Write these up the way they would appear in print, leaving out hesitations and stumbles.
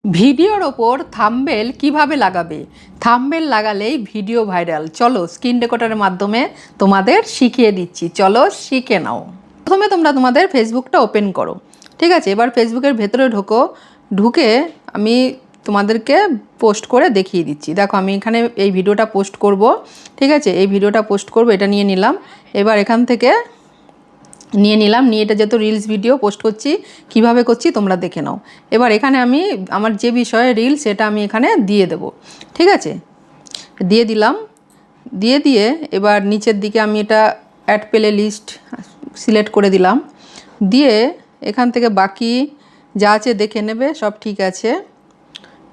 ভিডিওর ওপর থাম্বনেল কিভাবে লাগাবে? থাম্বনেল লাগালেই ভিডিও ভাইরাল। চলো স্ক্রিন রেকর্ডারের মাধ্যমে তোমাদের শিখিয়ে দিচ্ছি, চলো শিখে নাও। প্রথমে তোমরা তোমাদের ফেসবুকটা ওপেন করো, ঠিক আছে? এবার ফেসবুকের ভেতরে ঢুকে আমি তোমাদেরকে পোস্ট করে দেখিয়ে দিচ্ছি। দেখো আমি এখানে এই ভিডিওটা পোস্ট করব, ঠিক আছে? এই ভিডিওটা পোস্ট করব, এটা নিয়ে নিলাম। এবার এখান থেকে নিয়ে এটা যেহেতু রিলস ভিডিও পোস্ট করছি, কিভাবে করছি তোমরা দেখে নাও। এবার এখানে আমি আমার যে বিষয়ে রিলস সেটা আমি এখানে দিয়ে দেব, ঠিক আছে? দিয়ে দিলাম। দিয়ে এবার নিচের দিকে আমি এটা অ্যাড প্লে লিস্ট সিলেক্ট করে দিলাম। দিয়ে এখান থেকে বাকি যা আছে দেখে নেবে, সব ঠিক আছে,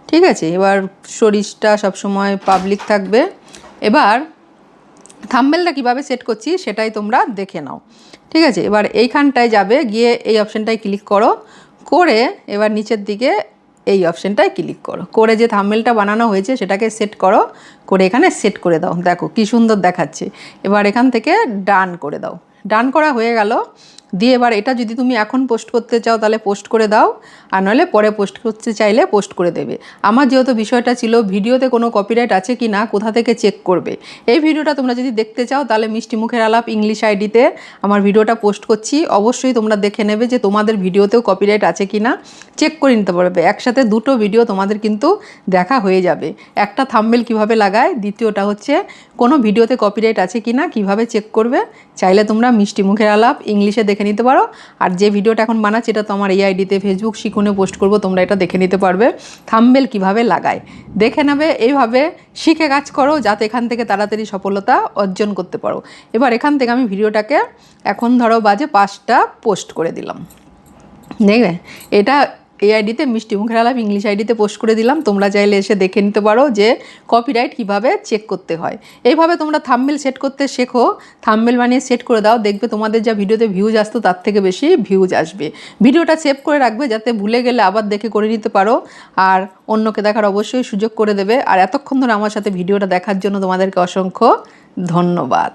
ঠিক আছে? এবার স্টোরিজটা সবসময় পাবলিক থাকবে। এবার থাম্বনেলটা কীভাবে সেট করছি সেটাই তোমরা দেখে নাও, ঠিক আছে? এবার এইখানটায় যাবে, গিয়ে এই অপশানটায় ক্লিক করো, করে এবার নিচের দিকে এই অপশানটায় ক্লিক করো, করে যে থাম্বনেলটা বানানো হয়েছে সেটাকে সেট করো, করে এখানে সেট করে দাও। দেখো কী সুন্দর দেখাচ্ছে। এবার এখান থেকে ডান করে দাও। ডান করা হয়ে গেল। দিয়ে এবার এটা যদি তুমি এখন পোস্ট করতে চাও তাহলে পোস্ট করে দাও, আর নইলে পরে পোস্ট করতে চাইলে পোস্ট করে দেবে। আমার যেহেতু বিষয়টা ছিল ভিডিওতে কোনো কপিরাইট আছে কি না, কোথা থেকে চেক করবে। এই ভিডিওটা তোমরা যদি দেখতে চাও তাহলে মিষ্টি মুখের আলাপ ইংলিশ আইডিতে আমার ভিডিওটা পোস্ট করছি, অবশ্যই তোমরা দেখে নেবে যে তোমাদের ভিডিওতেও কপিরাইট আছে কি না, চেক করে নিতে পারবে। একসাথে দুটো ভিডিও তোমাদের কিন্তু দেখা হয়ে যাবে। একটা থাম্বনেল কিভাবে লাগায়, দ্বিতীয়টা হচ্ছে কোনো ভিডিওতে কপিরাইট আছে কি না কীভাবে চেক করবে। চাইলে তোমরা মিষ্টি মুখের আলাপ ইংলিশে দেখে নিতে পারো। আর যে ভিডিওটা এখন বানাচ্ছি এটা তো আমার এই আইডিতে ফেসবুক শিখুনে পোস্ট করব, তোমরা এটা দেখে নিতে পারবে থাম্বনেল কিভাবে লাগায়। দেখে নেবে, এইভাবে শিখে কাজ করো যাতে এখান থেকে তাড়াতাড়ি সফলতা অর্জন করতে পারো। এবার এখান থেকে আমি ভিডিওটাকে এখন ধরো বাজে 5টা পোস্ট করে দিলাম, দেখবে? এটা এই আইডিতে মিষ্টি মুখের আলাপ ইংলিশ আইডিতে পোস্ট করে দিলাম। তোমরা চাইলে এসে দেখে নিতে পারো যে কপিরাইট কিভাবে চেক করতে হয়। এইভাবে তোমরা থাম্বনেল সেট করতে শেখো, থাম্বনেল বানিয়ে সেট করে দাও, দেখবে তোমাদের যা ভিডিওতে ভিউজ আসতো তার থেকে বেশি ভিউজ আসবে। ভিডিওটা সেভ করে রাখবে যাতে ভুলে গেলে আবার দেখে করে নিতে পারো, আর অন্যকে দেখার অবশ্যই সুযোগ করে দেবে। আর এতক্ষণ ধরে আমার সাথে ভিডিওটা দেখার জন্য তোমাদেরকে অসংখ্য ধন্যবাদ।